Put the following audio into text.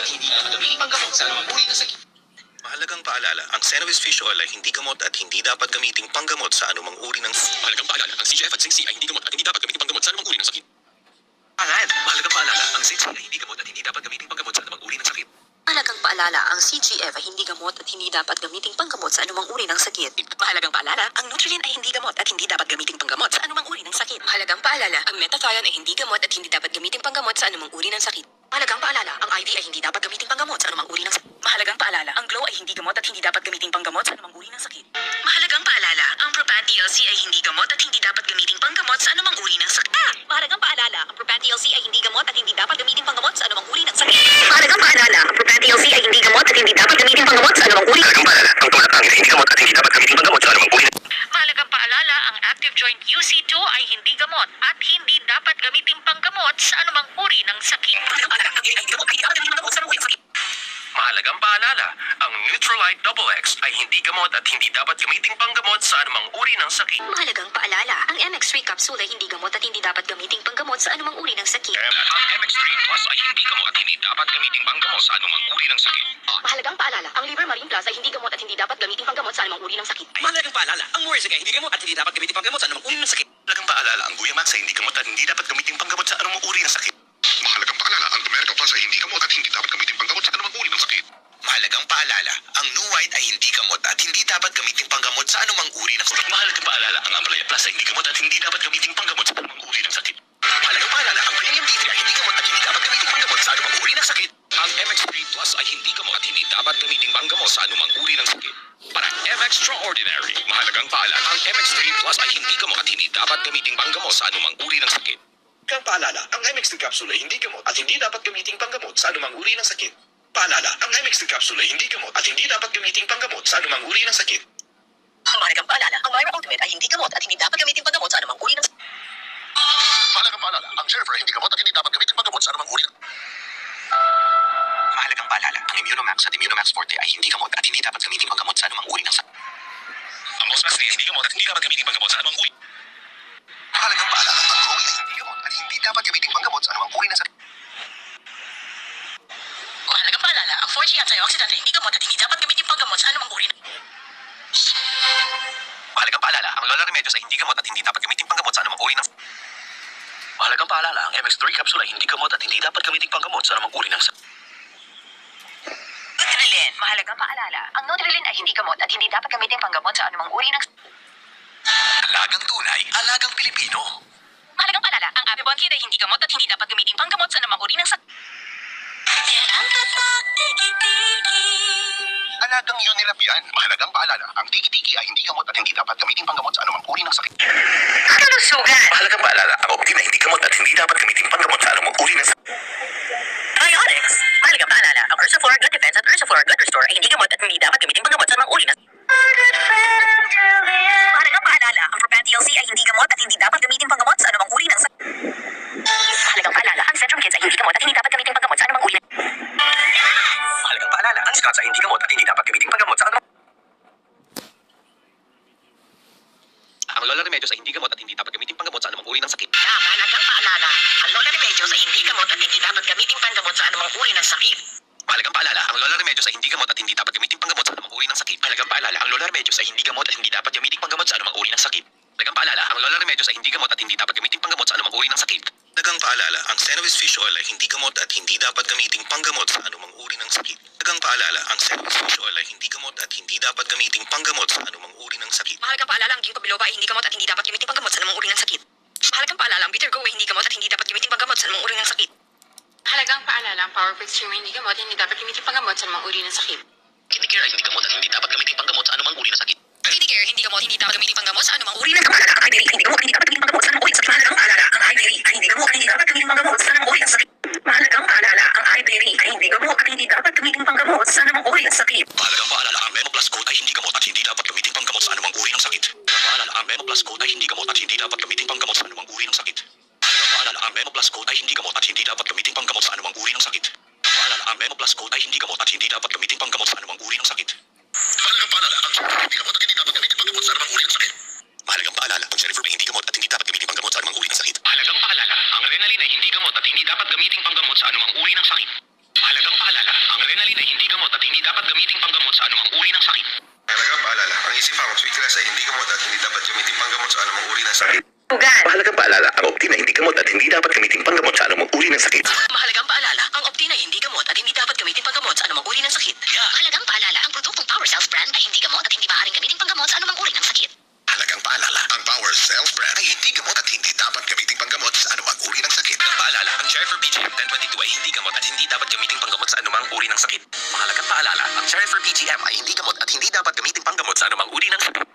at hindi dapat gamitin panggamot sa anumang uri ng sakit. Mahalagang paalala, ang Senovus Fish Oil ay hindi gamot at hindi dapat gamiting panggamot sa anumang uri ng Mahalagang paalala, ang CGF at Zinc C ay hindi gamot at hindi dapat gamitin panggamot sa anumang uri ng sakit. Mahalagang paalala, ang Zinc C ay hindi gamot at hindi dapat gamiting panggamot sa anumang uri ng sakit. Mahalagang paalala, ang CGF ay hindi gamot at hindi dapat gamiting panggamot sa anumang uri ng sakit. Mahalagang paalala, ang Nutrilin ay hindi gamot at hindi dapat gamiting panggamot sa anumang uri ng sakit. Mahalagang paalala, ang Metathion ay hindi gamot at hindi dapat gamiting panggamot sa anumang uri ng sakit. Mahalagang paalala, ang IV ay hindi dapat gamiting panggamot sa anumang uri ng sakit. Mahalagang paalala, ang Glow ay hindi gamot at hindi dapat gamiting panggamot sa anumang uri ng sakit. Mahalagang paalala, ang Propan TLC ay hindi gamot at hindi dapat gamiting panggamot sa anumang uri ng sakit. Mahalagang paalala, ang Propan TLC ay hindi gamot at hindi dapat gamiting panggamot sa anumang uri ng sakit. Mahalagang paalala, ang Propan TLC ay hindi gamot at hindi dapat gamiting panggamot sa anumang uri. Mahalagang paalala, ang tulak angin ay hindi gamot at hindi dapat gamiting panggamot sa anumang uri. Mahalagang paalala, ang Active Joint UC2 ay hindi gamot at hindi dapat gamiting panggamot sa anumang uri ng sakit. Mahalagang paalala, ang Neutralite XX ay hindi gamot at hindi dapat gamiting panggamot sa anumang uri ng sakit. Mahalagang paalala, ang MX3 capsule ay hindi gamot at hindi dapat gamiting panggamot sa anumang uri ng sakit. Ang MX3 Plus ay hindi gamot at hindi dapat gamiting panggamot sa anumang uri ng sakit. Mahalagang paalala, ang Liver Marine Plus ay hindi gamot at hindi dapat gamiting panggamot sa anumang uri ng sakit. Mahalagang paalala, ang Worsic ay hindi gamot at hindi dapat gamitin panggamot sa anumang uri ng sakit. Mahalagang paalala, ang Guyamax ay hindi gamot at hindi dapat gamiting panggamot sa anumang uri ng sakit. Mahalagang paalala, ang America Plus ay hindi gamot at hindi dapat gamiting panggamot sa anumang uri ng sakit. Mahalagang paalala, ang New White ay hindi gamot at hindi dapat gamiting panggamot sa anumang uri ng sakit. Mahalagang paalala, ang Amalaya Plus ay hindi gamot at hindi dapat gamiting panggamot sa anumang uri ng sakit. Mahalagang paalala, ang Premium D3 ay hindi gamot at hindi dapat gamiting panggamot sa anumang uri ng sakit. Ang MX3 Plus ay hindi gamot at hindi dapat gamiting panggamot sa anumang uri ng sakit. Para MX Extraordinary, mahalagang paalala, ang MX3 Plus ay hindi gamot at hindi dapat gamiting panggamot sa anumang uri ng sakit. Mahalagang paalala, ang MX3 Capsule ay hindi gamot at hindi dapat gamiting panggamot sa anumang uri ng sakit. Paalala, ang MX3 Capsule ay hindi gamot at hindi dapat gamiting panggamot sa anumang uri ng sakit. Mahalagang paalala, ang Myra Ultimate ay hindi gamot at hindi dapat gamiting panggamot sa anumang uri ng sakit. Mahalagang paalala, ang Jennifer ay hindi gamot at hindi dapat gamitin panggamot sa anumang uri. Mahalagang paalala, ang Immunomax at Immunomax Forte ay hindi gamot at hindi dapat gamitin panggamot sa anumang uri ng sakit. Ang Mosmax ay hindi gamot at hindi dapat gamitin panggamot sa anumang uri. Mahalagang paalala, ang Rowi ay hindi gamot at hindi dapat gamitin panggamot sa anumang uri ng sakit. Mahalagang paalala, ang 4G antioxidant ay hindi gamot at hindi dapat gamitin panggamot sa anumang uri ng Mahalagang paalala, ang Lola Remedios ay hindi gamot at hindi dapat gamitin panggamot sa anumang uri ng Mahalagang paalala, ang MX3 capsule ay hindi gamot at hindi dapat gamitin panggamot sa anumang uri ng sakit. Nutrilin. Mahalagang paalala, ang Nutrilin ay hindi gamot at hindi dapat gamitin panggamot sa anumang uri ng Alagang tunay, alagang Pilipino. Mahalagang paalala, ang Avibon Kid ay hindi gamot at hindi dapat gamitin panggamot sa anumang uri ng sakit. Yan ang tatak, tiki-tiki. Alagang Unilab yan. Mahalagang paalala, ang tiki-tiki ay hindi gamot at hindi dapat gamitin panggamot sa anumang uri ng sakit. Kalusugan. Mahalagang paalala, ang Optim ay hindi gamot at hindi dapat gamitin panggamot sa anumang uri ng sakit. Biotics. Mahalagang paalala, ang Ursiflora Gut Defense at Ursiflora Gut Restore ay hindi gamot at hindi dapat gamitin panggamot sa anumang uri ng Mahalagang paalala, ang Propan TLC ay hindi gamot at hindi dapat gamitin panggamot sa anumang uri ng sakit. Mahalagang paalala, ang Centrum Kids ay hindi gamot at hindi dapat gamitin panggamot sa anumang uri ng Mahalagang paalala, ang Scots ay hindi gamot at hindi dapat gamitin panggamot sa anumang Ang Lola Remedios ay hindi gamot at hindi dapat gamitin panggamot sa anumang uri ng sakit. Mahalagang paalala, ang Lola Remedios ay hindi gamot at hindi dapat gamitin panggamot sa anumang uri ng sakit. Mahalagang paalala, ang Lola Remedios ay hindi gamot at hindi dapat gamitin panggamot sa anumang uri ng sakit. Mahalagang paalala, ang Lola Remedios ay hindi gamot at hindi dapat gamitin panggamot sa anumang uri ng sakit. Mahalagang paalala, ang Lola Remedios ay hindi gamot at hindi dapat gamitin panggamot sa anumang uri ng sakit. Dagang paalala, ang Senovus Fish Oil ay hindi gamot at hindi dapat gamitin panggamot sa anumang uri ng sakit. Dagang paalala, ang Senovus Fish Oil ay hindi gamot at hindi dapat gamitin panggamot sa anumang uri ng sakit. Mahalagang paalala, ang ginkgo biloba ay hindi gamot at hindi dapat gamitin panggamot sa anumang uri ng sakit. Mahalagang paalala, ang bitter gourd ay hindi gamot at hindi dapat gamitin panggamot sa anumang uri ng sakit. Mahalagang paalala, ang Power Fix Cream ay hindi gamot at hindi dapat gamitin panggamot sa anumang uri ng sakit. Kinikare ay hindi gamot at hindi dapat gamitin panggamot sa anumang uri ng sakit. Kinikare, hindi gamot, hindi dapat gamitin panggamot sa anumang uri ng sakit. Ang Ibery, hindi gamot, hindi dapat gamitin panggamot sa anumang uri ng sakit. Mahalagang paalala, ang Ibery ay hindi gamot, hindi dapat gamitin panggamot sa anumang uri ng sakit. Mahalagang paalala, ang Ibery ay hindi gamot at hindi dapat gamitin panggamot sa anumang uri ng sakit. Mahalagang paalala, ang Memo Plus Code ay hindi gamot at hindi dapat gamitin panggamot sa anumang uri ng sakit. Mahalagang paalala, ang Memo Plus Code ay hindi gamot at hindi dapat gamitin panggamot sa anumang uri ng sakit. Mahalagang paalala, ang Memo Plus Code ay hindi gamot at hindi dapat gamitin panggamot sa anumang uri ng sakit. Paalala, ang Memo Plus Code ay hindi gamot at hindi dapat gamitin panggamot sa anumang uri ng sakit. Mahalagang paalala, ang Jennifer ay hindi gamot at hindi dapat gamitin panggamot sa anumang uri ng sakit. Mahalagang paalala, ang Jennifer ay hindi gamot at hindi dapat gamitin panggamot sa anumang uri ng sakit. Mahalagang paalala, ang Renalin ay hindi gamot at hindi dapat gamitin panggamot sa anumang uri ng sakit. Mahalagang paalala, dapat gamiting panggamot sa anumang uri ng sakit. Mahalagang paalala, ang Easy Farms Weekly ay hindi gamot at hindi dapat gamiting panggamot sa anumang uri ng sakit. Mahalagang paalala, ang Optin ay hindi gamot at hindi dapat gamiting panggamot sa anumang uri ng sakit. Mahalagang paalala, ang Optin ay hindi gamot at hindi dapat gamitin panggamot sa anumang uri ng sakit. Mahalagang paalala, ang produktong Power Cells brand ay hindi gamot at hindi maaaring gamitin panggamot sa anumang uri ng sakit. Mahalagang paalala, ang Power Cells brand ay hindi gamot at hindi dapat gamiting panggamot sa anumang uri ng sakit. Paalala, ang Cherry PGM 1022 ay hindi gamot at hindi dapat gamiting panggamot sa anumang uri ng sakit. Mahalagang paalala, ang Cherry PGM ay hindi gamot at hindi dapat gamiting panggamot sa anumang uri ng sakit.